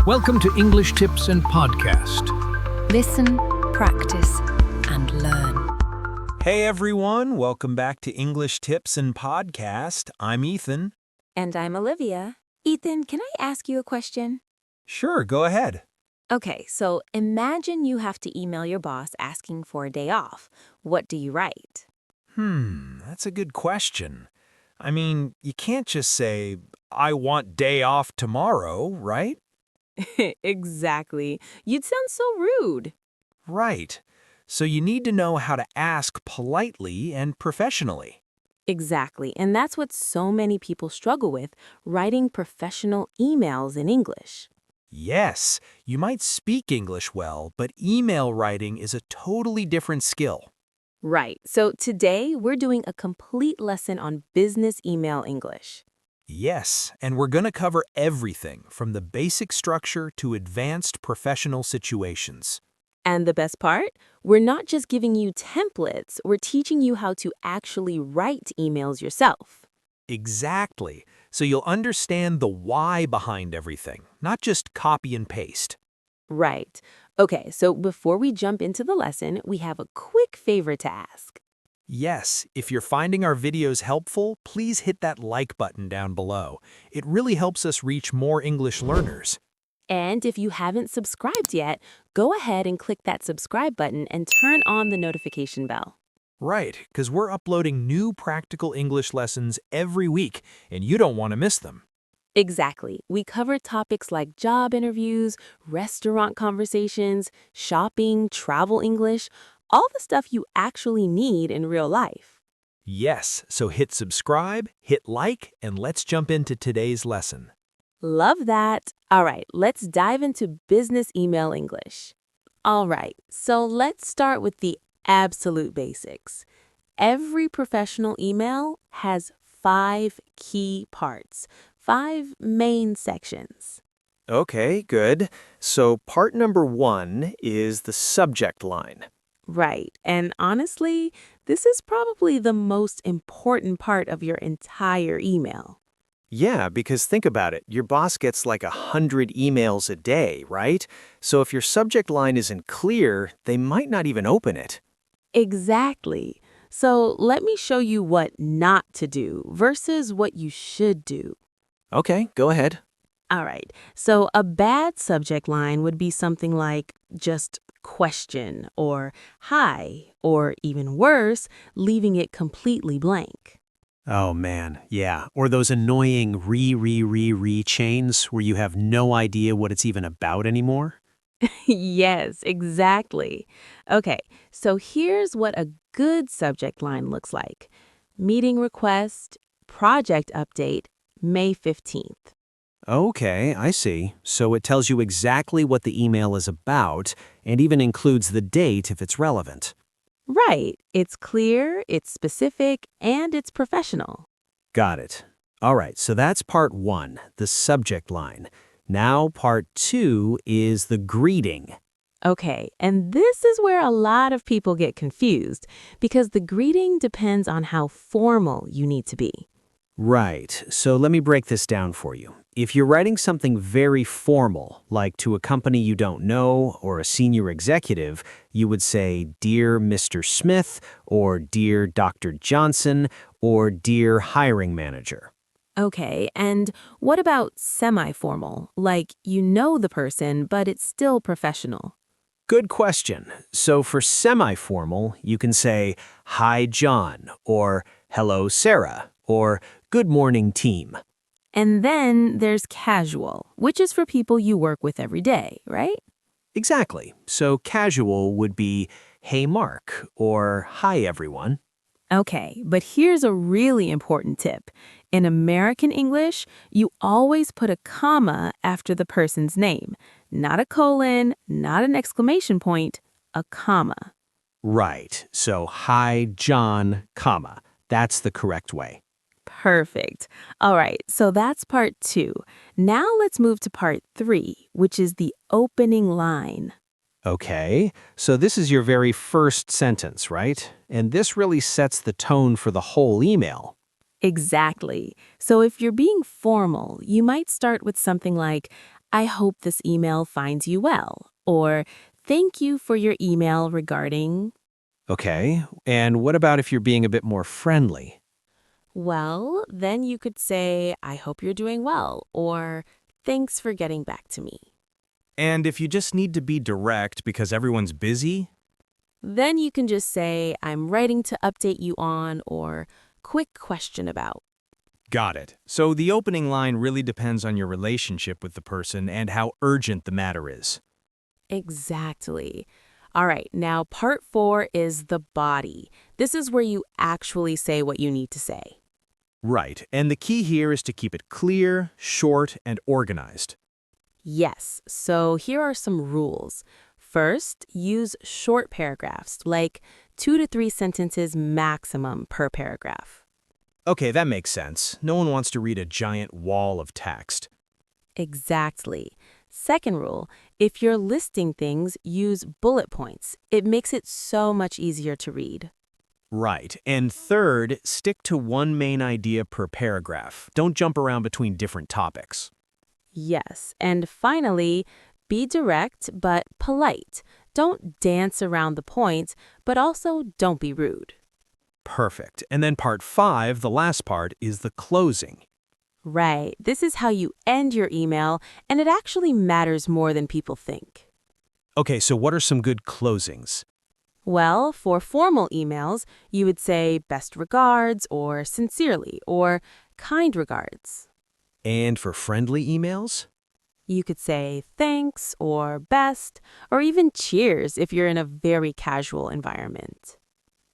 Welcome to English Tips and Podcast. Listen, practice, and learn. Hey everyone, welcome back to English Tips and Podcast. I'm Ethan. And I'm Olivia. Ethan, can I ask you a question? Sure, go ahead. Okay, so imagine you have to email your boss asking for a day off. What do you write? That's a good question. I mean, you can't just say, I want day off tomorrow, right? Exactly. You'd sound so rude. Right. So you need to know how to ask politely and professionally. Exactly. And that's what so many people struggle with, writing professional emails in English. Yes, you might speak English well, but email writing is a totally different skill. Right. So today we're doing a complete lesson on business email English. Yes, and we're going to cover everything from the basic structure to advanced professional situations. And the best part? We're not just giving you templates, we're teaching you how to actually write emails yourself. Exactly. So you'll understand the why behind everything, not just copy and paste. Right. Okay, so before we jump into the lesson, we have a quick favor to ask. Yes, if you're finding our videos helpful, please hit that like button down below. It really helps us reach more English learners. And if you haven't subscribed yet, go ahead and click that subscribe button and turn on the notification bell. Right, because we're uploading new practical English lessons every week, and you don't want to miss them. Exactly. We cover topics like job interviews, restaurant conversations, shopping, travel English, all the stuff you actually need in real life. Yes, so hit subscribe, hit like, and let's jump into today's lesson. Love that. All right, let's dive into business email English. All right, so let's start with the absolute basics. Every professional email has 5 key parts, 5 main sections. Okay, good. So part number 1 is the subject line. Right, and honestly, this is probably the most important part of your entire email. Yeah, because think about it. Your boss gets like 100 emails a day, right? So if your subject line isn't clear, they might not even open it. Exactly. So let me show you what not to do versus what you should do. Okay, go ahead. All right, so a bad subject line would be something like just question or hi, or even worse, leaving it completely blank. Oh man, yeah. Or those annoying re chains where you have no idea what it's even about anymore. Yes, exactly. Okay, so here's what a good subject line looks like. Meeting request, project update, May 15th. Okay, I see. So it tells you exactly what the email is about and even includes the date if it's relevant. Right, it's clear, it's specific, and it's professional. Got it. All right, so that's part 1, the subject line. Now part 2 is the greeting. Okay, and this is where a lot of people get confused because the greeting depends on how formal you need to be. Right, so let me break this down for you. If you're writing something very formal, like to a company you don't know or a senior executive, you would say, Dear Mr. Smith, or Dear Dr. Johnson, or Dear Hiring Manager. Okay, and what about semi-formal? Like you know the person, but it's still professional. Good question. So for semi-formal, you can say, Hi, John, or Hello, Sarah, or Good morning, team. And then there's casual, which is for people you work with every day, right? Exactly. So casual would be, Hey, Mark, or Hi, everyone. Okay, but here's a really important tip. In American English, you always put a comma after the person's name. Not a colon, not an exclamation point, a comma. Right. So, Hi, John, comma. That's the correct way. Perfect. All right, so that's part 2. Now let's move to part 3, which is the opening line. Okay, so this is your very first sentence, right? And this really sets the tone for the whole email. Exactly. So if you're being formal, you might start with something like, I hope this email finds you well, or thank you for your email regarding. Okay, and what about if you're being a bit more friendly? Well, then you could say, I hope you're doing well, or thanks for getting back to me. And if you just need to be direct because everyone's busy? Then you can just say, I'm writing to update you on, or quick question about. Got it. So the opening line really depends on your relationship with the person and how urgent the matter is. Exactly. All right, now part 4 is the body. This is where you actually say what you need to say. Right, and the key here is to keep it clear, short, and organized. Yes, so here are some rules. First, use short paragraphs, like 2 to 3 sentences maximum per paragraph. Okay, that makes sense. No one wants to read a giant wall of text. Exactly. Second rule, if you're listing things, use bullet points. It makes it so much easier to read. Right, and third, stick to one main idea per paragraph. Don't jump around between different topics. Yes, and finally, be direct but polite. Don't dance around the point, but also don't be rude. Perfect. And then part 5, the last part, is the closing. Right, this is how you end your email, and it actually matters more than people think. Okay, so what are some good closings? Well, for formal emails, you would say best regards, or sincerely, or kind regards. And for friendly emails? You could say thanks, or best, or even cheers if you're in a very casual environment.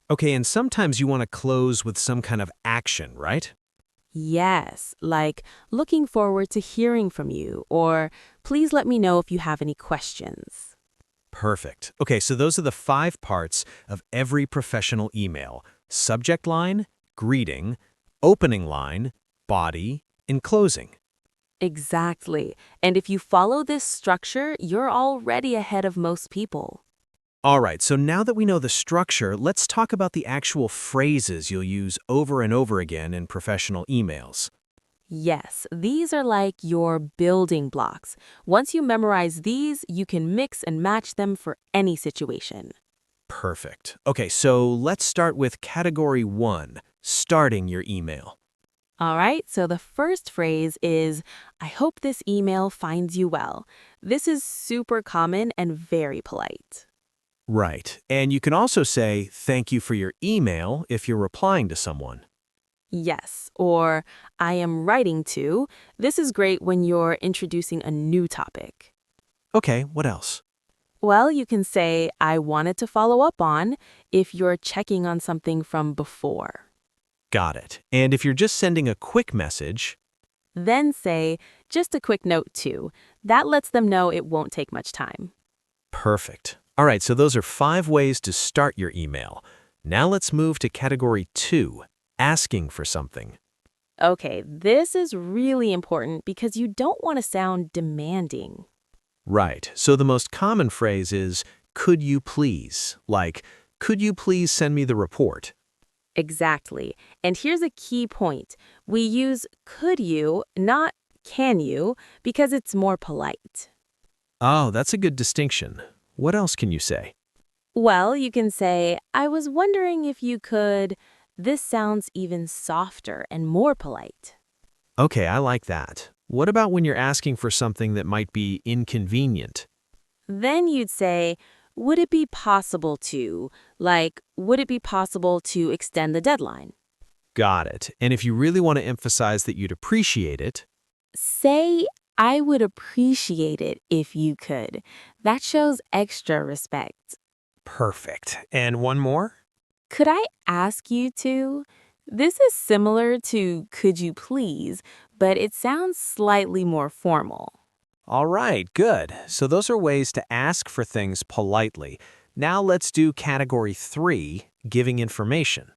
Okay, and sometimes you want to close with some kind of action, right? Yes, like looking forward to hearing from you, or please let me know if you have any questions. Perfect. Okay, so those are the 5 parts of every professional email: subject line, greeting, opening line, body, and closing. Exactly. And if you follow this structure, you're already ahead of most people. All right, so now that we know the structure, let's talk about the actual phrases you'll use over and over again in professional emails. Yes, these are like your building blocks. Once you memorize these, you can mix and match them for any situation. Perfect. Okay, so let's start with category 1, starting your email. All right, so the first phrase is, I hope this email finds you well. This is super common and very polite. Right, and you can also say, thank you for your email if you're replying to someone. Yes, or I am writing to. This is great when you're introducing a new topic. Okay, what else? Well, you can say, I wanted to follow up on if you're checking on something from before. Got it. And if you're just sending a quick message, Then say, just a quick note too. That lets them know it won't take much time. perfect. All right, so those are 5 ways to start your email. Now let's move to category 2, asking for something. Okay, this is really important because you don't want to sound demanding. Right, so the most common phrase is, could you please? Like, could you please send me the report? Exactly. And here's a key point. We use could you, not can you, because it's more polite. Oh, that's a good distinction. What else can you say? Well, you can say, I was wondering if you could. This sounds even softer and more polite. Okay, I like that. What about when you're asking for something that might be inconvenient? Then you'd say, would it be possible to, like, would it be possible to extend the deadline? Got it. And if you really want to emphasize that you'd appreciate it, Say, I would appreciate it if you could. That shows extra respect. perfect. And one more? Could I ask you to? This is similar to could you please, but it sounds slightly more formal. All right, good. So those are ways to ask for things politely. Now let's do category 3, giving information.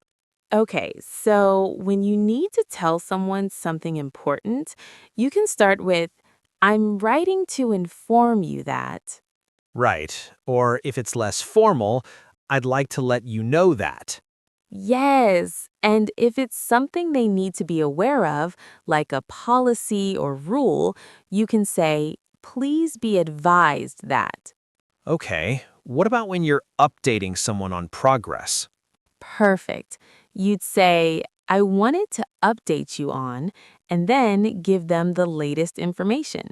Okay, so when you need to tell someone something important, you can start with, I'm writing to inform you that. Right. Or if it's less formal, I'd like to let you know that. Yes, and if it's something they need to be aware of, like a policy or rule, you can say, please be advised that. Okay, what about when you're updating someone on progress? Perfect. You'd say, I wanted to update you on, and then give them the latest information.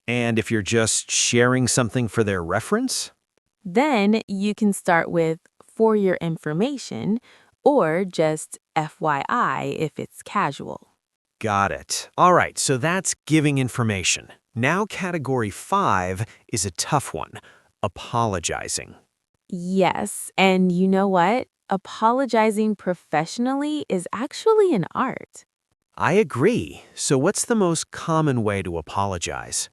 And if you're just sharing something for their reference? Then you can start with for your information or just FYI if it's casual. Got it. All right, so that's giving information. Now category 5 is a tough one, apologizing. Yes, and you know what? Apologizing professionally is actually an art. I agree. So what's the most common way to apologize?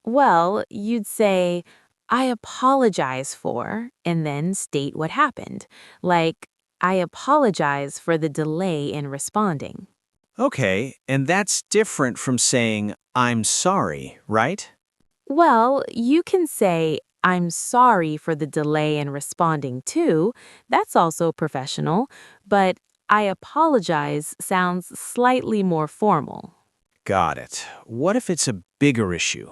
Well, you'd say, I apologize for, and then state what happened. Like, I apologize for the delay in responding. Okay, and that's different from saying, I'm sorry, right? Well, you can say, I'm sorry for the delay in responding too. That's also professional, but I apologize sounds slightly more formal. Got it. What if it's a bigger issue?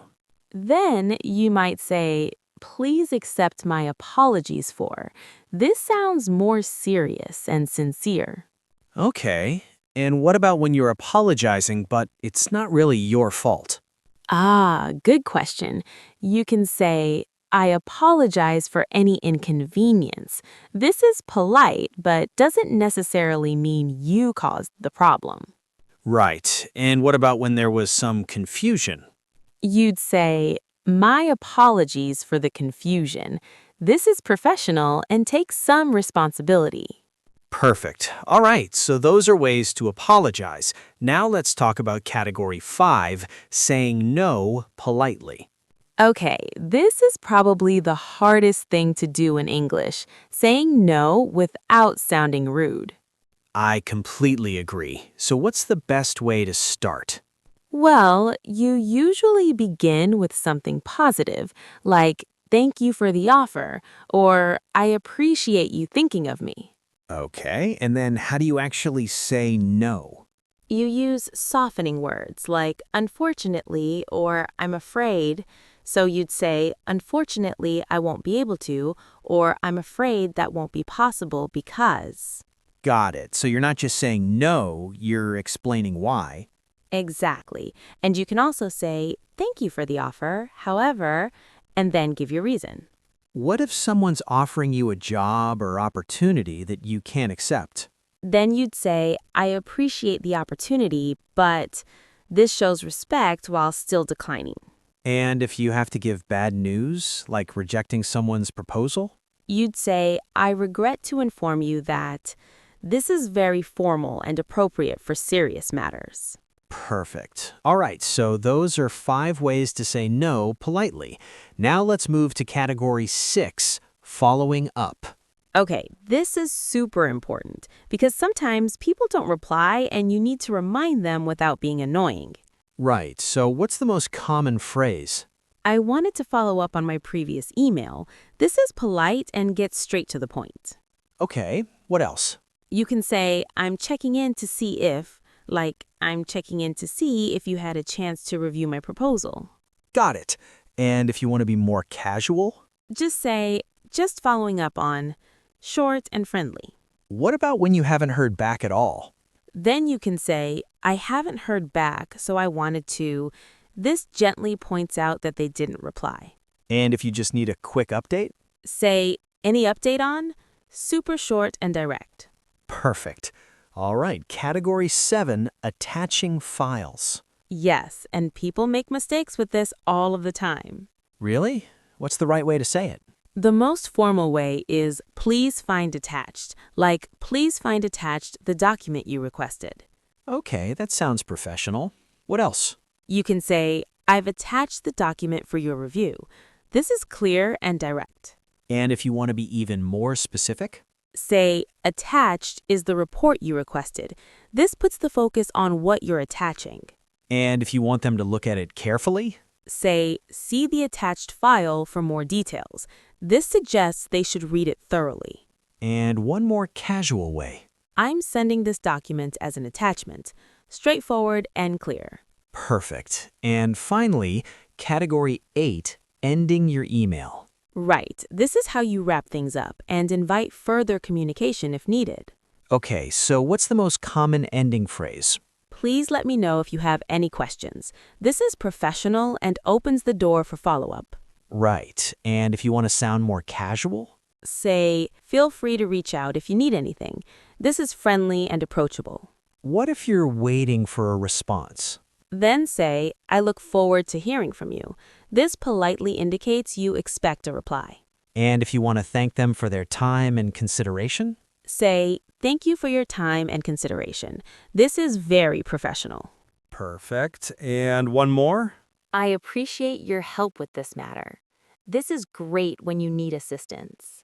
Then you might say, please accept my apologies for. This sounds more serious and sincere. Okay, and what about when you're apologizing, but it's not really your fault? Ah, good question. You can say, I apologize for any inconvenience. This is polite, but doesn't necessarily mean you caused the problem. Right, and what about when there was some confusion? You'd say, my apologies for the confusion. This is professional and takes some responsibility. Perfect. All right, so those are ways to apologize. Now let's talk about category 5, saying no politely. Okay, this is probably the hardest thing to do in English, saying no without sounding rude. I completely agree. So what's the best way to start? Well, you usually begin with something positive, like, thank you for the offer, or I appreciate you thinking of me. Okay, and then how do you actually say no? You use softening words like unfortunately or I'm afraid. So you'd say, unfortunately, I won't be able to, or I'm afraid that won't be possible because. Got it. So you're not just saying no, you're explaining why. Exactly. And you can also say, thank you for the offer, however, and then give your reason. What if someone's offering you a job or opportunity that you can't accept? Then you'd say, I appreciate the opportunity, but this shows respect while still declining. And if you have to give bad news, like rejecting someone's proposal? You'd say, I regret to inform you that this is very formal and appropriate for serious matters. Perfect. All right, so those are 5 ways to say no politely. Now let's move to category 6, following up. Okay, this is super important because sometimes people don't reply and you need to remind them without being annoying. Right, so what's the most common phrase? I wanted to follow up on my previous email. This is polite and gets straight to the point. Okay, what else? You can say, I'm checking in to see if, like, I'm checking in to see if you had a chance to review my proposal. Got it. And if you want to be more casual? Just say, just following up on, short and friendly. What about when you haven't heard back at all? Then you can say, I haven't heard back, so I wanted to. This gently points out that they didn't reply. And if you just need a quick update? Say, any update on? Super short and direct. Perfect. All right, category 7, attaching files. Yes, and people make mistakes with this all of the time. Really? What's the right way to say it? The most formal way is please find attached, like please find attached the document you requested. Okay, that sounds professional. What else? You can say, I've attached the document for your review. This is clear and direct. And if you want to be even more specific? Say, attached is the report you requested. This puts the focus on what you're attaching. And if you want them to look at it carefully? Say, see the attached file for more details. This suggests they should read it thoroughly. And one more casual way. I'm sending this document as an attachment. Straightforward and clear. Perfect. And finally, Category 8, ending your email. Right. This is how you wrap things up and invite further communication if needed. Okay, so what's the most common ending phrase? Please let me know if you have any questions. This is professional and opens the door for follow-up. Right, and if you want to sound more casual? Say, feel free to reach out if you need anything. This is friendly and approachable. What if you're waiting for a response? Then say, I look forward to hearing from you. This politely indicates you expect a reply. And if you want to thank them for their time and consideration? Say, thank you for your time and consideration. This is very professional. Perfect. And one more? I appreciate your help with this matter. This is great when you need assistance.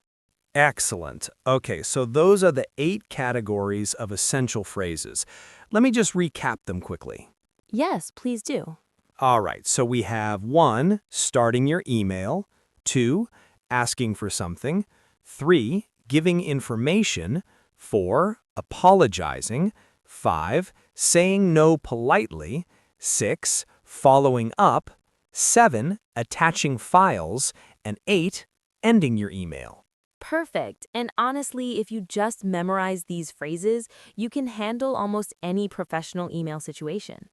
Excellent. Okay, so those are the 8 categories of essential phrases. Let me just recap them quickly. Yes, please do. All right, so we have 1, starting your email, 2, asking for something, 3, giving information, 4, apologizing, 5, saying no politely, 6, following up, 7, attaching files, and 8, ending your email. Perfect. And honestly, if you just memorize these phrases, you can handle almost any professional email situation.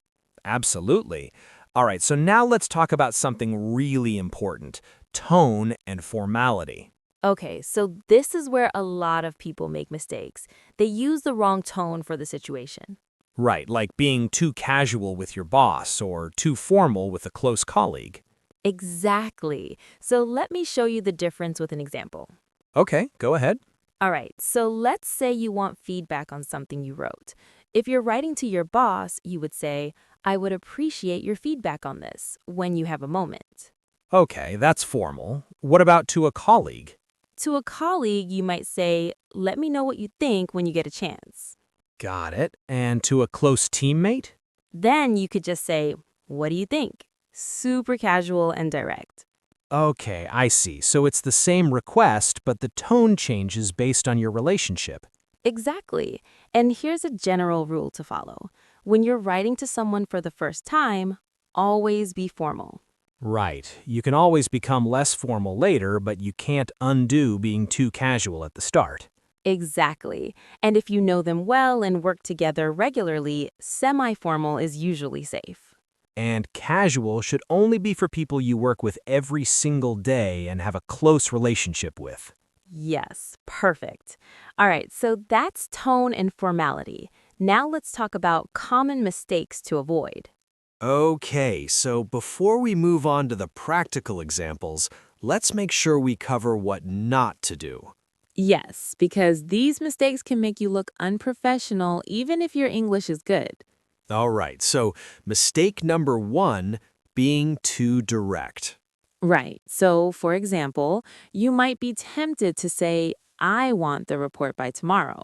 Absolutely. All right, so now let's talk about something really important, tone and formality. Okay, so this is where a lot of people make mistakes. They use the wrong tone for the situation. Right, like being too casual with your boss or too formal with a close colleague. Exactly. So let me show you the difference with an example. Okay, go ahead. All right, so let's say you want feedback on something you wrote. If you're writing to your boss, you would say, I would appreciate your feedback on this when you have a moment. Okay, that's formal. What about to a colleague? To a colleague, you might say, let me know what you think when you get a chance. Got it. And to a close teammate? Then you could just say, what do you think? Super casual and direct. Okay, I see. So it's the same request, but the tone changes based on your relationship. Exactly. And here's a general rule to follow. When you're writing to someone for the first time, always be formal. Right. You can always become less formal later, but you can't undo being too casual at the start. Exactly. And if you know them well and work together regularly, semi-formal is usually safe. And casual should only be for people you work with every single day and have a close relationship with. Yes, perfect. All right, so that's tone and formality. Now let's talk about common mistakes to avoid. Okay, so before we move on to the practical examples, let's make sure we cover what not to do. Yes, because these mistakes can make you look unprofessional even if your English is good. All right, so mistake number 1, being too direct. Right. So, for example, you might be tempted to say, I want the report by tomorrow.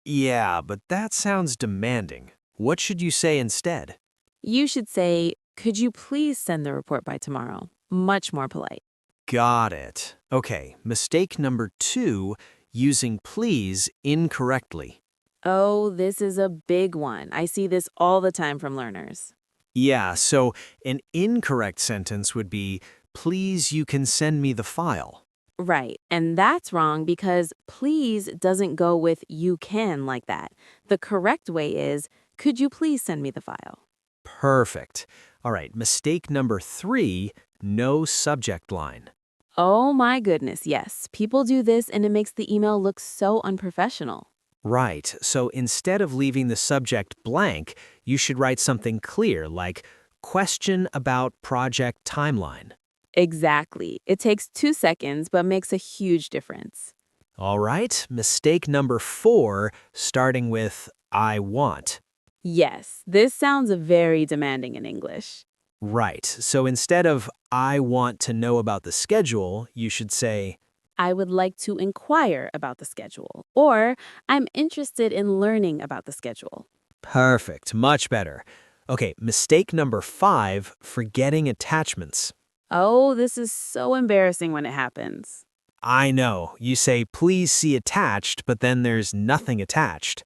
Yeah, but that sounds demanding. What should you say instead? You should say, could you please send the report by tomorrow? Much more polite. Got it. Okay, mistake number 2, using please incorrectly. Oh, this is a big one. I see this all the time from learners. Yeah, so an incorrect sentence would be, please you can send me the file. Right. And that's wrong because please doesn't go with you can like that. The correct way is, could you please send me the file? Perfect. All right, mistake number 3, no subject line. Oh my goodness, yes. People do this and it makes the email look so unprofessional. Right, so instead of leaving the subject blank, you should write something clear like, question about project timeline. Exactly. It takes 2 seconds but makes a huge difference. All right, mistake number 4, starting with I want. Yes, this sounds very demanding in English. Right, so instead of I want to know about the schedule, you should say, I would like to inquire about the schedule, or I'm interested in learning about the schedule. perfect, much better. Okay, mistake number 5, forgetting attachments. Oh, this is so embarrassing when it happens. I know, you say please see attached, but then there's nothing attached.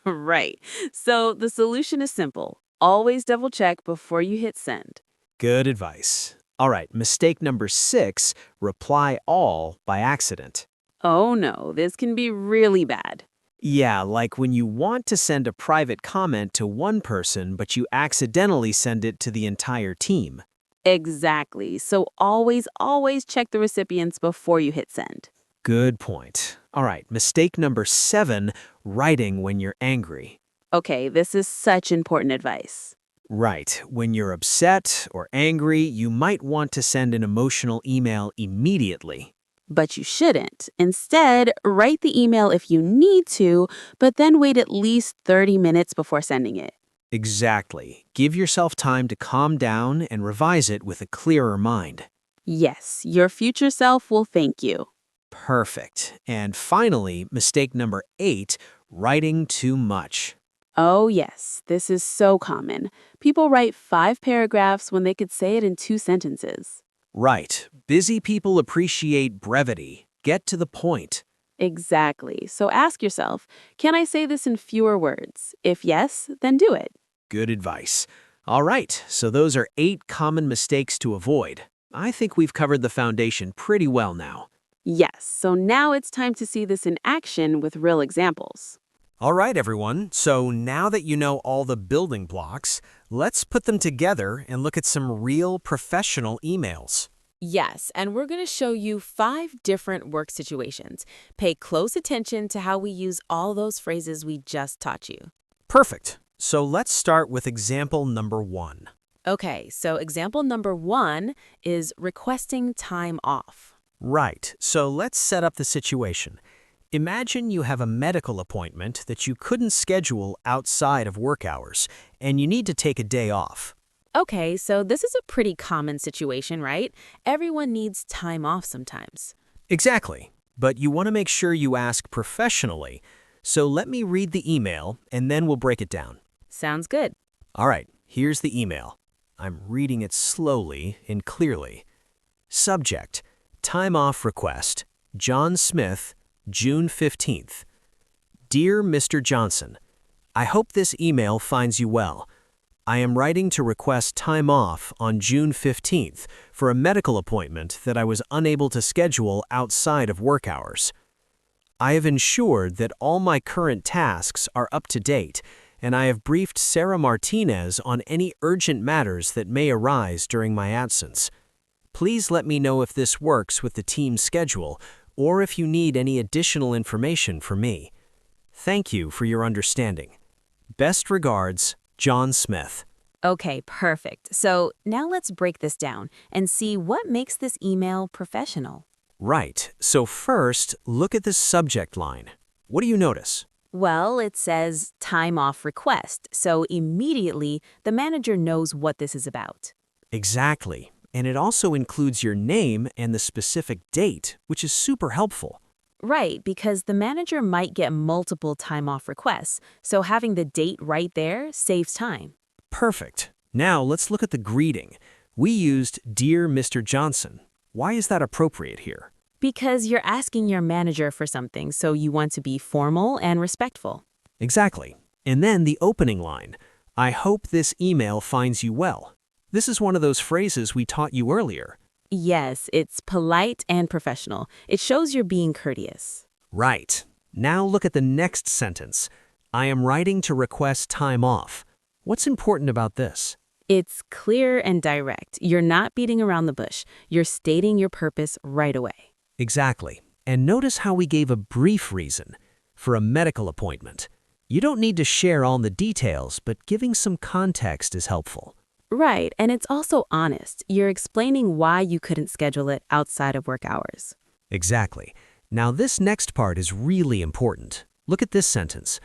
Right. So the solution is simple. Always double check before you hit send. Good advice. All right, mistake number 6, reply all by accident. Oh no, this can be really bad. Yeah, like when you want to send a private comment to one person, but you accidentally send it to the entire team. Exactly. So always check the recipients before you hit send. Good point. All right, mistake number 7, writing when you're angry. Okay, this is such important advice. Right, when you're upset or angry, you might want to send an emotional email immediately. But you shouldn't. Instead, write the email if you need to, but then wait at least 30 minutes before sending it. Exactly. Give yourself time to calm down and revise it with a clearer mind. Yes, your future self will thank you. Perfect. And finally, mistake number 8, writing too much. Oh, yes, this is so common. People write 5 paragraphs when they could say it in 2 sentences. Right. Busy people appreciate brevity. Get to the point. Exactly. So ask yourself, can I say this in fewer words? If yes, then do it. Good advice. All right, so those are 8 common mistakes to avoid. I think we've covered the foundation pretty well now. Yes, so now it's time to see this in action with real examples. All right, everyone. So now that you know all the building blocks, let's put them together and look at some real professional emails. Yes, and we're going to show you 5 different work situations. Pay close attention to how we use all those phrases we just taught you. Perfect. So let's start with example number 1. Okay, so example number 1 is requesting time off. Right. So let's set up the situation. Imagine you have a medical appointment that you couldn't schedule outside of work hours, and you need to take a day off. Okay, so this is a pretty common situation, right? Everyone needs time off sometimes. Exactly. But you want to make sure you ask professionally. So let me read the email, and then we'll break it down. Sounds good. All right, here's the email. I'm reading it slowly and clearly. Subject: Time off request. John Smith, June 15th. Dear Mr. Johnson, I hope this email finds you well. I am writing to request time off on June 15th for a medical appointment that I was unable to schedule outside of work hours. I have ensured that all my current tasks are up to date, and I have briefed Sarah Martinez on any urgent matters that may arise during my absence. Please let me know if this works with the team's schedule or if you need any additional information from me. Thank you for your understanding. Best regards, John Smith. Okay, perfect. So now let's break this down and see what makes this email professional. Right, so first, look at the subject line. What do you notice? Well, it says time off request, so immediately the manager knows what this is about. Exactly, and it also includes your name and the specific date, which is super helpful. Right, because the manager might get multiple time off requests, so having the date right there saves time. Perfect. Now let's look at the greeting. We used Dear Mr. Johnson. Why is that appropriate here? Because you're asking your manager for something, so you want to be formal and respectful. Exactly. And then the opening line. I hope this email finds you well. This is one of those phrases we taught you earlier. Yes, it's polite and professional. It shows you're being courteous. Right. Now look at the next sentence. I am writing to request time off. What's important about this? It's clear and direct. You're not beating around the bush. You're stating your purpose right away. Exactly. And notice how we gave a brief reason for a medical appointment. You don't need to share all the details, but giving some context is helpful. Right, and it's also honest. You're explaining why you couldn't schedule it outside of work hours. Exactly. Now this next part is really important. Look at this sentence.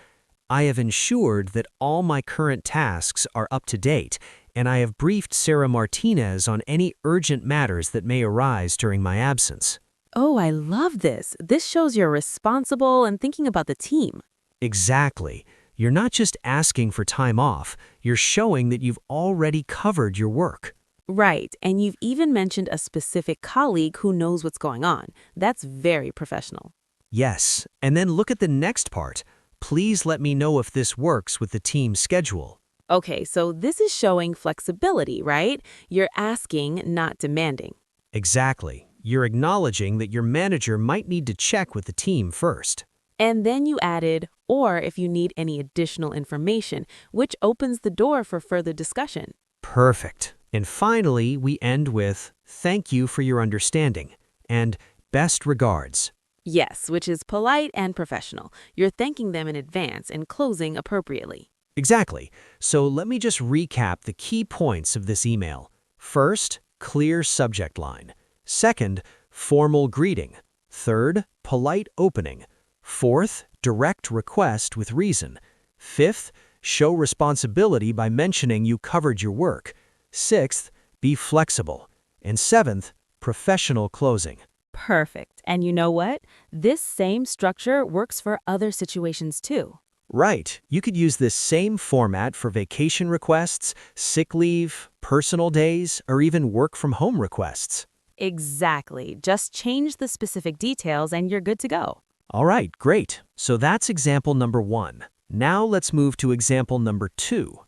I have ensured that all my current tasks are up to date, and I have briefed Sarah Martinez on any urgent matters that may arise during my absence. Oh, I love this. This shows you're responsible and thinking about the team. Exactly. You're not just asking for time off, you're showing that you've already covered your work. Right, and you've even mentioned a specific colleague who knows what's going on. That's very professional. Yes, and then look at the next part. Please let me know if this works with the team's schedule. Okay, so this is showing flexibility, right? You're asking, not demanding. Exactly. You're acknowledging that your manager might need to check with the team first. And then you added, or if you need any additional information, which opens the door for further discussion. Perfect. And finally, we end with, thank you for your understanding, and best regards. Yes, which is polite and professional. You're thanking them in advance and closing appropriately. Exactly. So let me just recap the key points of this email. First, clear subject line. Second, formal greeting. Third, polite opening. Fourth, direct request with reason. Fifth, show responsibility by mentioning you covered your work. Sixth, be flexible. And seventh, professional closing. Perfect. And you know what? This same structure works for other situations too. Right. You could use this same format for vacation requests, sick leave, personal days, or even work from home requests. Exactly. Just change the specific details and you're good to go. All right, great. So that's example number 1. Now let's move to example number 2.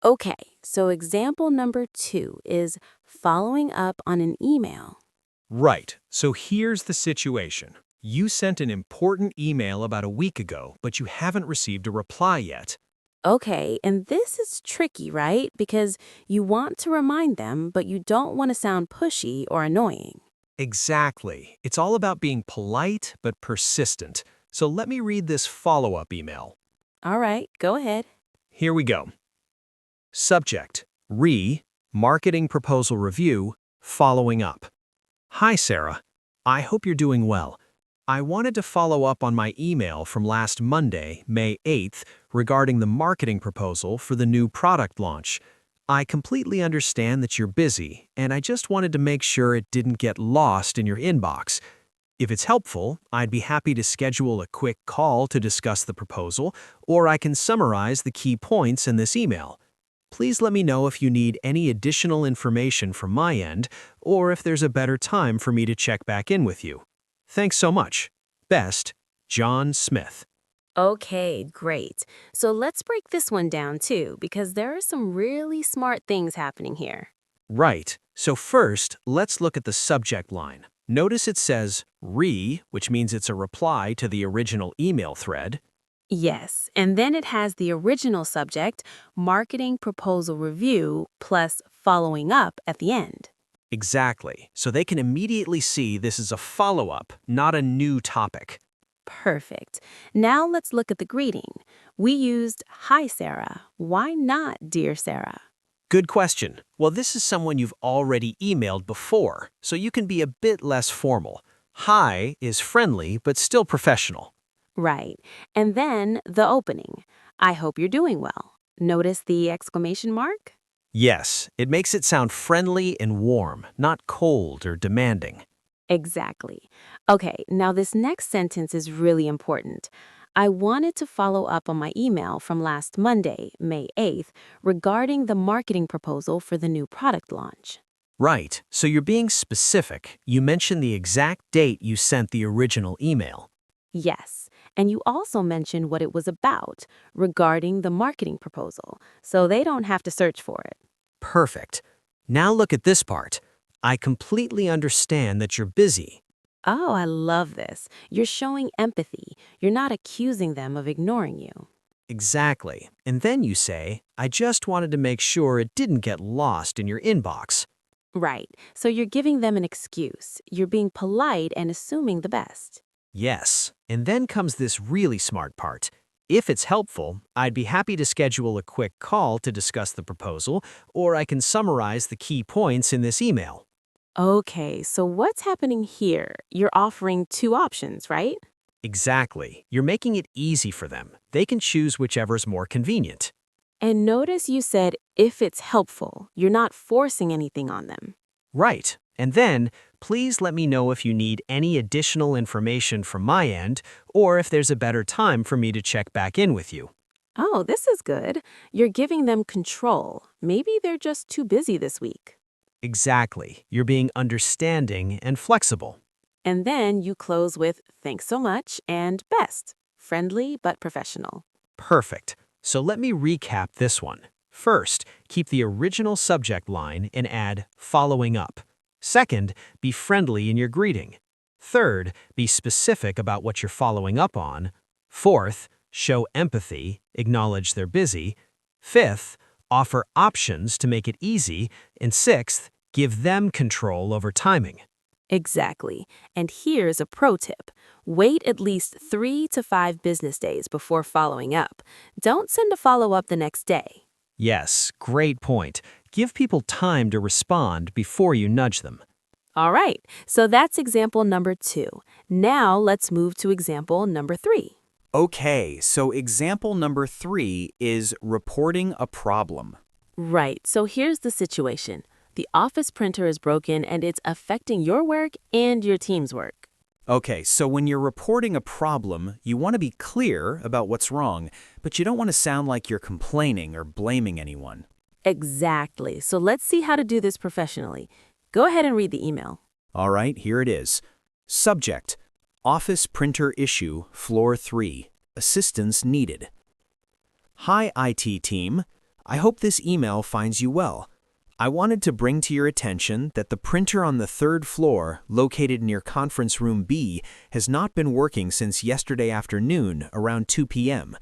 Okay, so example number 2 is following up on an email. Right. So here's the situation. You sent an important email about a week ago, but you haven't received a reply yet. Okay, and this is tricky, right? Because you want to remind them, but you don't want to sound pushy or annoying. Exactly. It's all about being polite but persistent. So let me read this follow-up email. All right, go ahead. Here we go. Subject: Marketing Proposal Review, following up. Hi, Sarah. I hope you're doing well. I wanted to follow up on my email from last Monday, May 8th, regarding the marketing proposal for the new product launch. I completely understand that you're busy, and I just wanted to make sure it didn't get lost in your inbox. If it's helpful, I'd be happy to schedule a quick call to discuss the proposal, or I can summarize the key points in this email. Please let me know if you need any additional information from my end, or if there's a better time for me to check back in with you. Thanks so much. Best, John Smith. Okay, great. So let's break this one down too, because there are some really smart things happening here. Right. So first, let's look at the subject line. Notice it says which means it's a reply to the original email thread. Yes, and then it has the original subject, marketing proposal review, plus following up at the end. Exactly. So they can immediately see this is a follow-up, not a new topic. Perfect. Now let's look at the greeting. We used, hi, Sarah. Why not, dear Sarah? Good question. Well, this is someone you've already emailed before, so you can be a bit less formal. Hi is friendly, but still professional. Right. And then the opening. I hope you're doing well. Notice the exclamation mark? Yes, it makes it sound friendly and warm, not cold or demanding. Exactly. Okay, now this next sentence is really important. I wanted to follow up on my email from last Monday, May 8th, regarding the marketing proposal for the new product launch. Right, so you're being specific. You mentioned the exact date you sent the original email. Yes, and you also mentioned what it was about, regarding the marketing proposal, so they don't have to search for it. Perfect. Now look at this part. I completely understand that you're busy. Oh, I love this. You're showing empathy. You're not accusing them of ignoring you. Exactly. And then you say, I just wanted to make sure it didn't get lost in your inbox. Right, so you're giving them an excuse. You're being polite and assuming the best. Yes. And then comes this really smart part. If it's helpful, I'd be happy to schedule a quick call to discuss the proposal, or I can summarize the key points in this email. Okay, so what's happening here? You're offering two options, right? Exactly. You're making it easy for them. They can choose whichever's more convenient. And notice you said, if it's helpful. You're not forcing anything on them. Right. And then, please let me know if you need any additional information from my end, or if there's a better time for me to check back in with you. Oh, this is good. You're giving them control. Maybe they're just too busy this week. Exactly. You're being understanding and flexible. And then you close with, thanks so much, and best. Friendly but professional. Perfect. So let me recap this one. First, keep the original subject line and add following up. Second, be friendly in your greeting. Third, be specific about what you're following up on. Fourth, show empathy, acknowledge they're busy. Fifth, offer options to make it easy. And sixth, give them control over timing. Exactly. And here's a pro tip. Wait at least 3 to 5 business days before following up. Don't send a follow-up the next day. Yes, great point. Give people time to respond before you nudge them. All right, so that's example number 2. Now let's move to example number 3. Okay, so example number 3 is reporting a problem. Right, so here's the situation. The office printer is broken and it's affecting your work and your team's work. Okay, so when you're reporting a problem, you want to be clear about what's wrong, but you don't want to sound like you're complaining or blaming anyone. Exactly, so let's see how to do this professionally. Go ahead and read the email. All right, here it is. Subject: Office printer issue, floor 3. Assistance needed. Hi, IT team. I hope this email finds you well. I wanted to bring to your attention that the printer on the 3rd floor, located near Conference Room B, has not been working since yesterday afternoon around 2 p.m.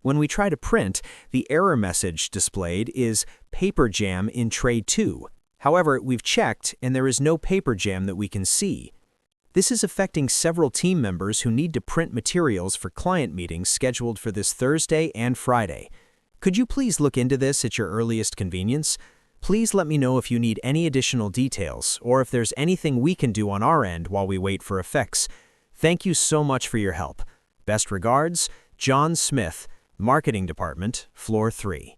When we try to print, the error message displayed is paper jam in tray 2. However, we've checked and there is no paper jam that we can see. This is affecting several team members who need to print materials for client meetings scheduled for this Thursday and Friday. Could you please look into this at your earliest convenience? Please let me know if you need any additional details or if there's anything we can do on our end while we wait for a fix. Thank you so much for your help. Best regards, John Smith, Marketing Department, Floor 3.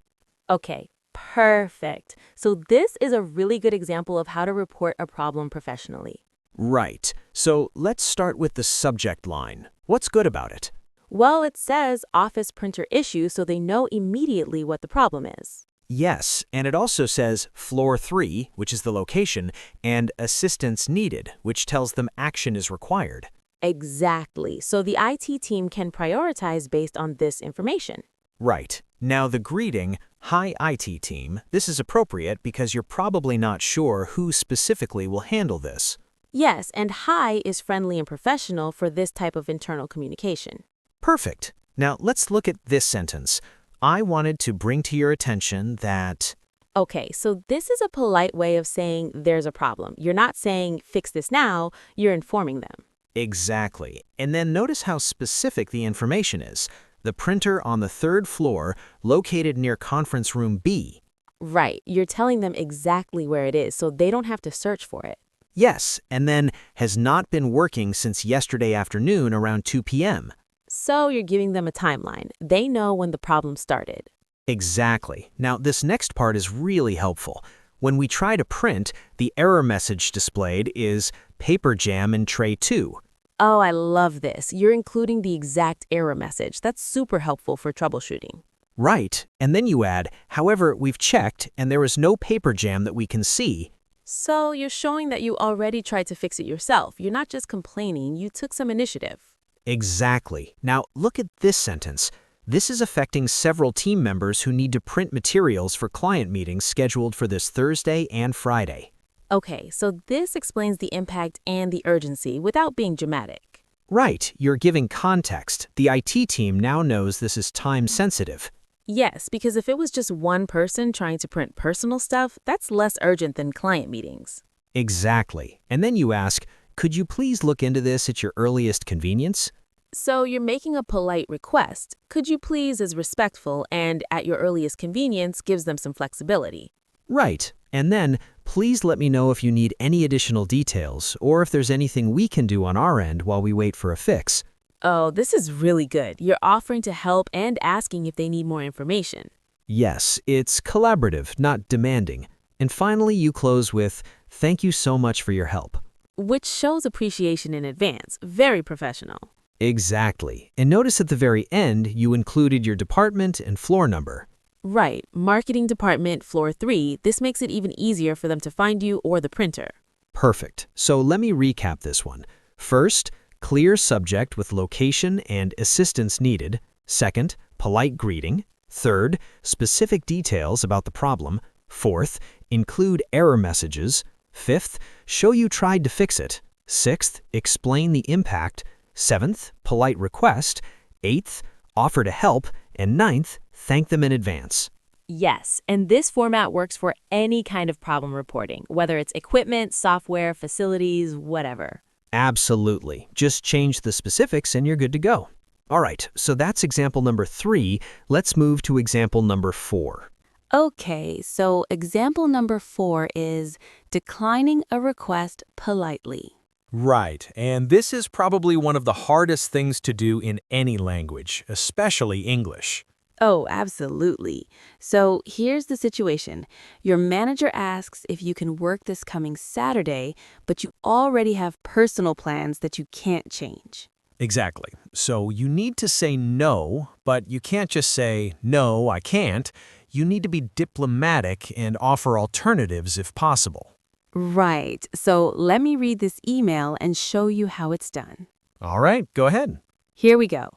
Okay, perfect. So this is a really good example of how to report a problem professionally. Right. So let's start with the subject line. What's good about it? Well, it says office printer issue, so they know immediately what the problem is. Yes, and it also says floor 3, which is the location, and assistance needed, which tells them action is required. Exactly. So the IT team can prioritize based on this information. Right. Now the greeting, hi IT team, this is appropriate because you're probably not sure who specifically will handle this. Yes, and hi is friendly and professional for this type of internal communication. Perfect. Now let's look at this sentence. I wanted to bring to your attention that... Okay, so this is a polite way of saying there's a problem. You're not saying fix this now, you're informing them. Exactly. And then notice how specific the information is. The printer on the 3rd floor, located near Conference Room B. Right, you're telling them exactly where it is, so they don't have to search for it. Yes, and then has not been working since yesterday afternoon around 2 p.m. So you're giving them a timeline. They know when the problem started. Exactly. Now, this next part is really helpful. When we try to print, the error message displayed is paper jam in tray 2. Oh, I love this. You're including the exact error message. That's super helpful for troubleshooting. Right. And then you add, however, we've checked and there is no paper jam that we can see. So you're showing that you already tried to fix it yourself. You're not just complaining, you took some initiative. Exactly. Now, look at this sentence. This is affecting several team members who need to print materials for client meetings scheduled for this Thursday and Friday. Okay, so this explains the impact and the urgency without being dramatic. Right. You're giving context. The IT team now knows this is time sensitive. Yes, because if it was just one person trying to print personal stuff, that's less urgent than client meetings. Exactly. And then you ask, could you please look into this at your earliest convenience? So you're making a polite request. Could you please is respectful and at your earliest convenience gives them some flexibility. Right. And then, please let me know if you need any additional details or if there's anything we can do on our end while we wait for a fix. Oh, this is really good. You're offering to help and asking if they need more information. Yes, it's collaborative, not demanding. And finally, you close with, thank you so much for your help. Which shows appreciation in advance. Very professional. Exactly. And notice at the very end, you included your department and floor number. Right. Marketing Department, floor 3. This makes it even easier for them to find you or the printer. Perfect. So let me recap this one. First, clear subject with location and assistance needed. Second, polite greeting. Third, specific details about the problem. Fourth, include error messages. Fifth, show you tried to fix it. Sixth, explain the impact. Seventh, polite request. Eighth, offer to help. And ninth, thank them in advance. Yes, and this format works for any kind of problem reporting, whether it's equipment, software, facilities, whatever. Absolutely. Just change the specifics and you're good to go. All right, so that's example number 3. Let's move to example number 4. Okay, so example number 4 is declining a request politely. Right, and this is probably one of the hardest things to do in any language, especially English. Oh, absolutely. So here's the situation. Your manager asks if you can work this coming Saturday, but you already have personal plans that you can't change. Exactly. So you need to say no, but you can't just say, no, I can't. You need to be diplomatic and offer alternatives if possible. Right. So let me read this email and show you how it's done. All right, go ahead. Here we go.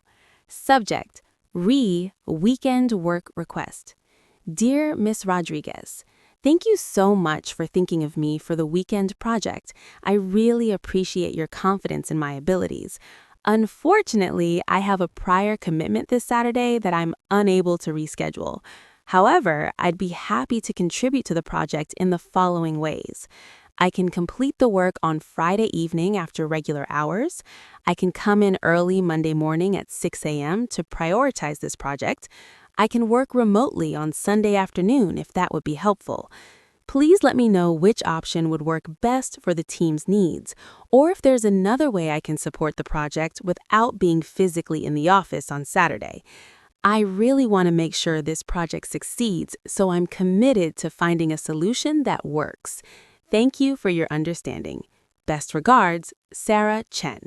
Subject, weekend work request. Dear Miss Rodriguez, thank you so much for thinking of me for the weekend project. I really appreciate your confidence in my abilities. Unfortunately, I have a prior commitment this Saturday that I'm unable to reschedule. However, I'd be happy to contribute to the project in the following ways. I can complete the work on Friday evening after regular hours. I can come in early Monday morning at 6 a.m. to prioritize this project. I can work remotely on Sunday afternoon if that would be helpful. Please let me know which option would work best for the team's needs, or if there's another way I can support the project without being physically in the office on Saturday. I really want to make sure this project succeeds, so I'm committed to finding a solution that works. Thank you for your understanding. Best regards, Sarah Chen.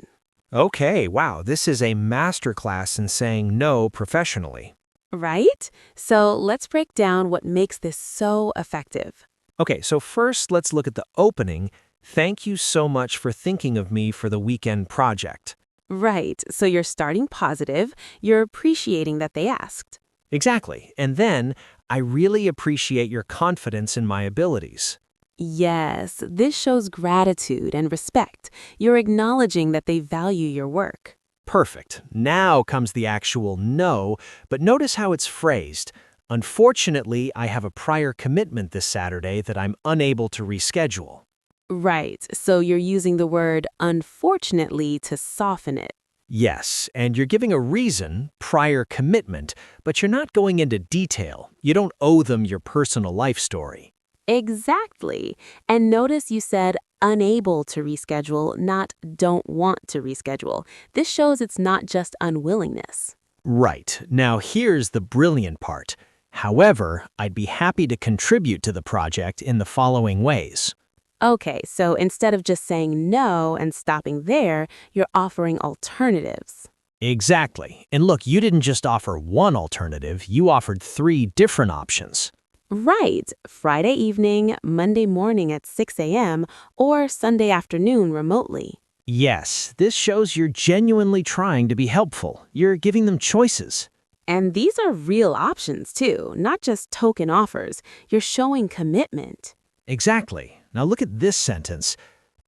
Okay, wow, this is a masterclass in saying no professionally. Right? So let's break down what makes this so effective. Okay, so first let's look at the opening. Thank you so much for thinking of me for the weekend project. Right, so you're starting positive, you're appreciating that they asked. Exactly, and then I really appreciate your confidence in my abilities. Yes, this shows gratitude and respect. You're acknowledging that they value your work. Perfect. Now comes the actual no, but notice how it's phrased. Unfortunately, I have a prior commitment this Saturday that I'm unable to reschedule. Right, so you're using the word unfortunately to soften it. Yes, and you're giving a reason, prior commitment, but you're not going into detail. You don't owe them your personal life story. Exactly. And notice you said unable to reschedule, not don't want to reschedule. This shows it's not just unwillingness. Right. Now here's the brilliant part. However, I'd be happy to contribute to the project in the following ways. Okay, so instead of just saying no and stopping there, you're offering alternatives. Exactly. And look, you didn't just offer one alternative, you offered 3 different options. Right, Friday evening, Monday morning at 6 a.m., or Sunday afternoon remotely. Yes, this shows you're genuinely trying to be helpful. You're giving them choices. And these are real options too, not just token offers. You're showing commitment. Exactly. Now look at this sentence.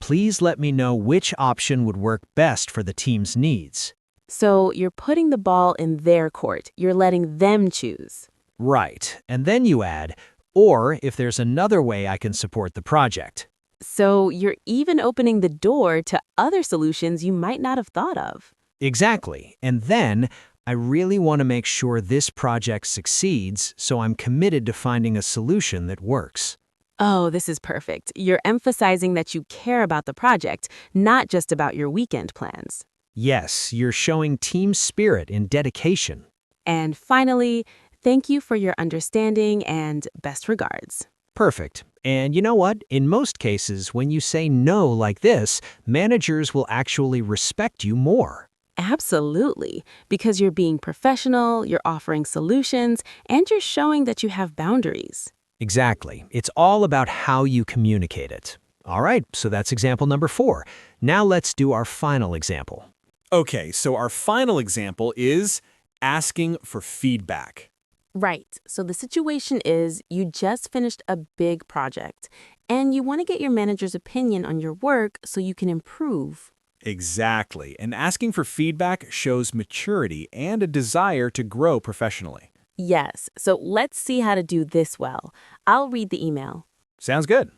Please let me know which option would work best for the team's needs. So you're putting the ball in their court. You're letting them choose. Right. And then you add, or if there's another way I can support the project. So you're even opening the door to other solutions you might not have thought of. Exactly. And then I really want to make sure this project succeeds, so I'm committed to finding a solution that works. Oh, this is perfect. You're emphasizing that you care about the project, not just about your weekend plans. Yes, you're showing team spirit and dedication. And finally, thank you for your understanding and best regards. Perfect. And you know what? In most cases, when you say no like this, managers will actually respect you more. Absolutely, because you're being professional, you're offering solutions, and you're showing that you have boundaries. Exactly. It's all about how you communicate it. All right, so that's example number 4. Now let's do our final example. Okay, so our final example is asking for feedback. Right. So the situation is you just finished a big project and you want to get your manager's opinion on your work so you can improve. Exactly. And asking for feedback shows maturity and a desire to grow professionally. Yes. So let's see how to do this well. I'll read the email. Sounds good.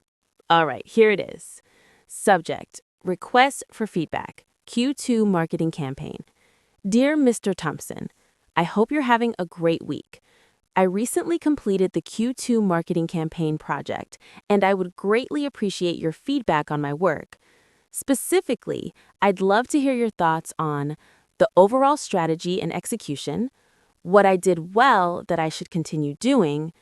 All right, here it is. Subject: Request for feedback. Q2 marketing campaign. Dear Mr. Thompson, I hope you're having a great week. I recently completed the Q2 marketing campaign project, and I would greatly appreciate your feedback on my work. Specifically, I'd love to hear your thoughts on the overall strategy and execution, what I did well that I should continue doing,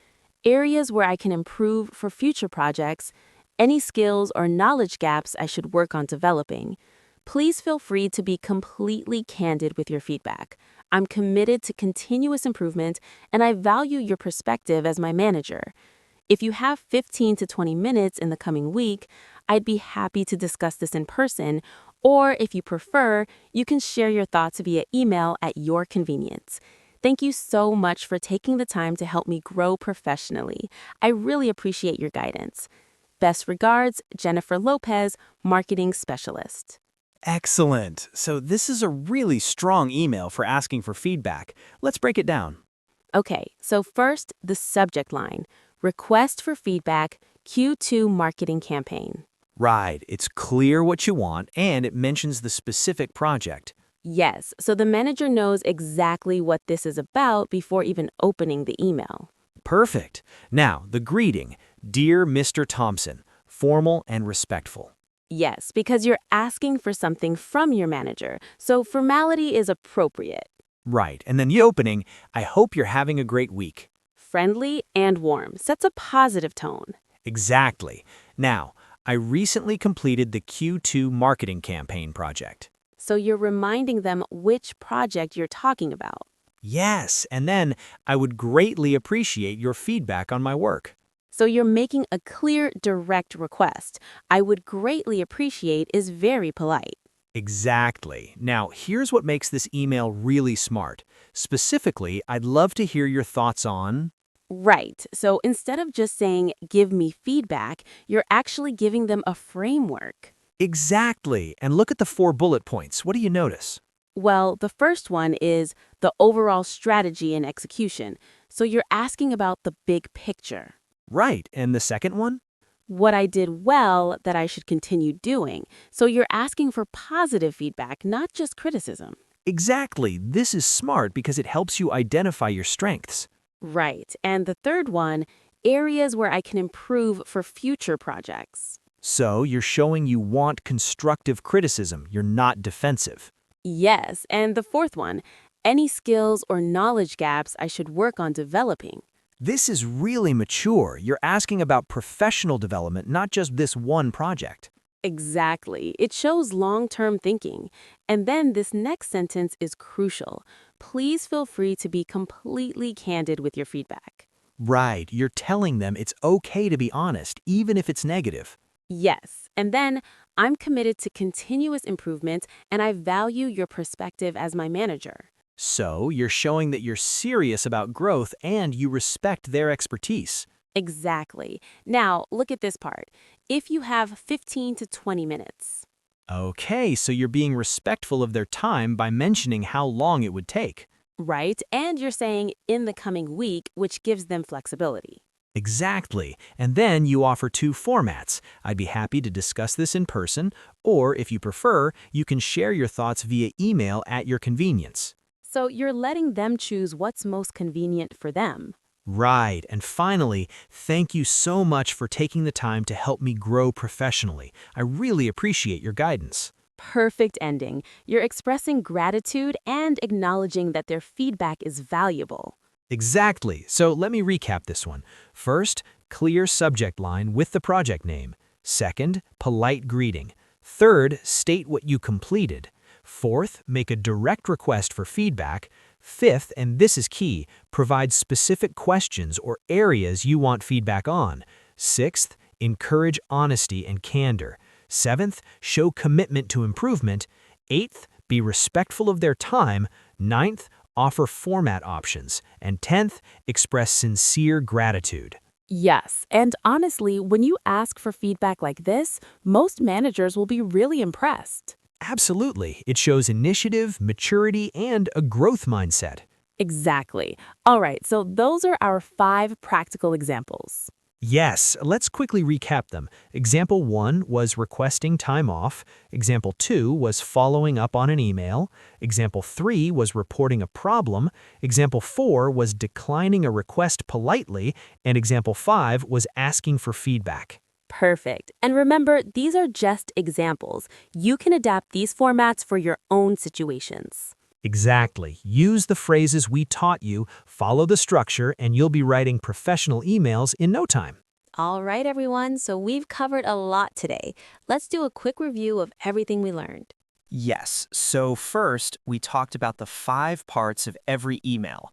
areas where I can improve for future projects, any skills or knowledge gaps I should work on developing. Please feel free to be completely candid with your feedback. I'm committed to continuous improvement, and I value your perspective as my manager. If you have 15 to 20 minutes in the coming week, I'd be happy to discuss this in person, or if you prefer, you can share your thoughts via email at your convenience. Thank you so much for taking the time to help me grow professionally. I really appreciate your guidance. Best regards, Jennifer Lopez, Marketing Specialist. Excellent. So this is a really strong email for asking for feedback. Let's break it down. Okay, so first, the subject line. Request for feedback, Q2 marketing campaign. Right. It's clear what you want, and it mentions the specific project. Yes, so the manager knows exactly what this is about before even opening the email. Perfect. Now, the greeting, Dear Mr. Thompson, formal and respectful. Yes, because you're asking for something from your manager, so formality is appropriate. Right. And then the opening, I hope you're having a great week. Friendly and warm sets a positive tone. Exactly. Now, I recently completed the Q2 marketing campaign project. So you're reminding them which project you're talking about. Yes, and then I would greatly appreciate your feedback on my work. So you're making a clear, direct request. I would greatly appreciate is very polite. Exactly. Now, here's what makes this email really smart. Specifically, I'd love to hear your thoughts on... Right. So instead of just saying, give me feedback, you're actually giving them a framework. Exactly. And look at the 4 bullet points. What do you notice? Well, the first one is the overall strategy and execution. So you're asking about the big picture. Right. And the second one? What I did well that I should continue doing. So you're asking for positive feedback, not just criticism. Exactly. This is smart because it helps you identify your strengths. Right. And the third one, areas where I can improve for future projects. So you're showing you want constructive criticism. You're not defensive. Yes. And the fourth one, any skills or knowledge gaps I should work on developing. This is really mature. You're asking about professional development, not just this one project. Exactly. It shows long-term thinking. And then this next sentence is crucial. Please feel free to be completely candid with your feedback. Right. You're telling them it's okay to be honest, even if it's negative. Yes. And then I'm committed to continuous improvement, and I value your perspective as my manager. So you're showing that you're serious about growth and you respect their expertise. Exactly. Now, look at this part. If you have 15 to 20 minutes. Okay, so you're being respectful of their time by mentioning how long it would take. Right? And you're saying in the coming week, which gives them flexibility. Exactly. And then you offer 2 formats. I'd be happy to discuss this in person, or if you prefer, you can share your thoughts via email at your convenience. So you're letting them choose what's most convenient for them. Right. And finally, thank you so much for taking the time to help me grow professionally. I really appreciate your guidance. Perfect ending. You're expressing gratitude and acknowledging that their feedback is valuable. Exactly. So let me recap this one. First, clear subject line with the project name. Second, polite greeting. Third, state what you completed. Fourth, make a direct request for feedback. Fifth, and this is key, provide specific questions or areas you want feedback on. Sixth, encourage honesty and candor. Seventh, show commitment to improvement. Eighth, be respectful of their time. Ninth, offer format options. And 10th, express sincere gratitude. Yes, and honestly, when you ask for feedback like this, most managers will be really impressed. Absolutely. It shows initiative, maturity, and a growth mindset. Exactly. All right, so those are our 5 practical examples. Yes, let's quickly recap them. Example 1 was requesting time off. Example 2 was following up on an email. Example 3 was reporting a problem. Example 4 was declining a request politely. And example 5 was asking for feedback. Perfect. And remember, these are just examples. You can adapt these formats for your own situations. Exactly. Use the phrases we taught you, follow the structure, and you'll be writing professional emails in no time. All right, everyone, so we've covered a lot today. Let's do a quick review of everything we learned. Yes, so first, we talked about the 5 parts of every email.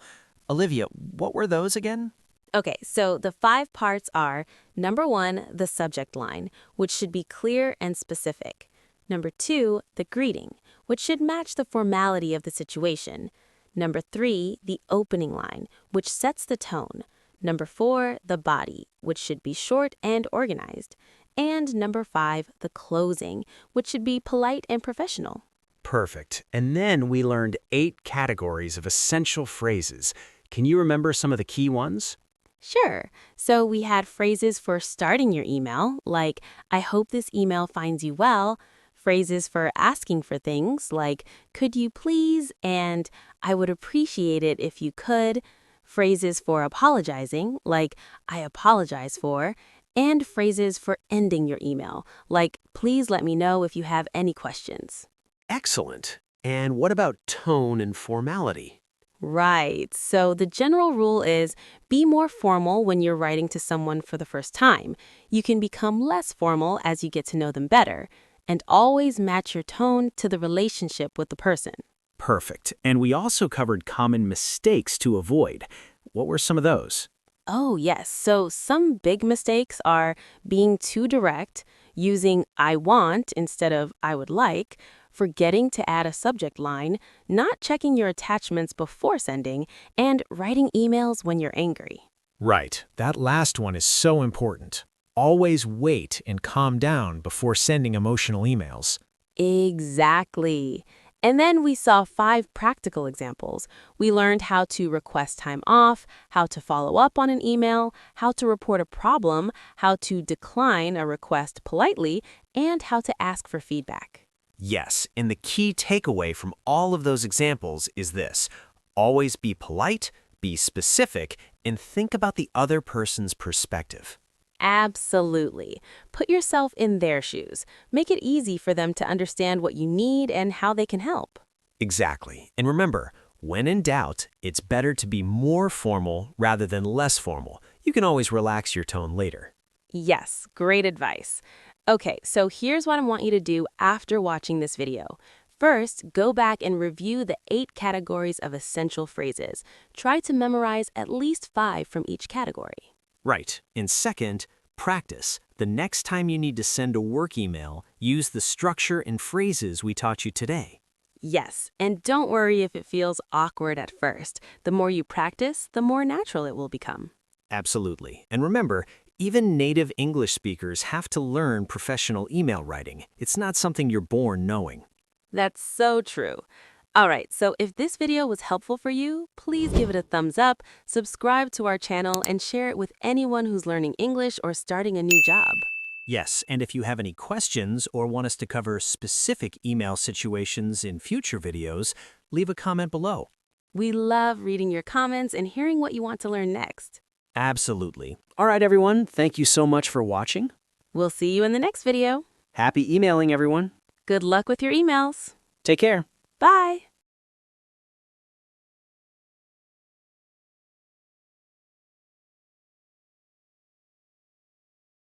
Olivia, what were those again? Okay, so the 5 parts are, number 1, the subject line, which should be clear and specific. Number 2, the greeting, which should match the formality of the situation. Number 3, the opening line, which sets the tone. Number 4, the body, which should be short and organized. And number 5, the closing, which should be polite and professional. Perfect. And then we learned 8 categories of essential phrases. Can you remember some of the key ones? Sure. So we had phrases for starting your email, like, I hope this email finds you well. Phrases for asking for things, like, could you please, and I would appreciate it if you could. Phrases for apologizing, like, I apologize for. And phrases for ending your email, like, please let me know if you have any questions. Excellent. And what about tone and formality? Right. So the general rule is be more formal when you're writing to someone for the first time. You can become less formal as you get to know them better. And always match your tone to the relationship with the person. Perfect. And we also covered common mistakes to avoid. What were some of those? Oh, yes. So some big mistakes are being too direct, using I want instead of I would like, forgetting to add a subject line, not checking your attachments before sending, and writing emails when you're angry. Right. That last one is so important. Always wait and calm down before sending emotional emails. Exactly. And then we saw 5 practical examples. We learned how to request time off, how to follow up on an email, how to report a problem, how to decline a request politely, and how to ask for feedback. Yes, and the key takeaway from all of those examples is this. Always be polite, be specific, and think about the other person's perspective. Absolutely. Put yourself in their shoes. Make it easy for them to understand what you need and how they can help. Exactly. And remember, when in doubt, it's better to be more formal rather than less formal. You can always relax your tone later. Yes, great advice. Okay, so here's what I want you to do after watching this video. First, go back and review the 8 categories of essential phrases. Try to memorize at least 5 from each category. Right. And second, practice. The next time you need to send a work email, use the structure and phrases we taught you today. Yes, and don't worry if it feels awkward at first. The more you practice, the more natural it will become. Absolutely. And remember, even native English speakers have to learn professional email writing. It's not something you're born knowing. That's so true. All right, so if this video was helpful for you, please give it a thumbs up, subscribe to our channel, and share it with anyone who's learning English or starting a new job. Yes, and if you have any questions or want us to cover specific email situations in future videos, leave a comment below. We love reading your comments and hearing what you want to learn next. Absolutely. All right, everyone. Thank you so much for watching. We'll see you in the next video. Happy emailing, everyone. Good luck with your emails. Take care. Bye.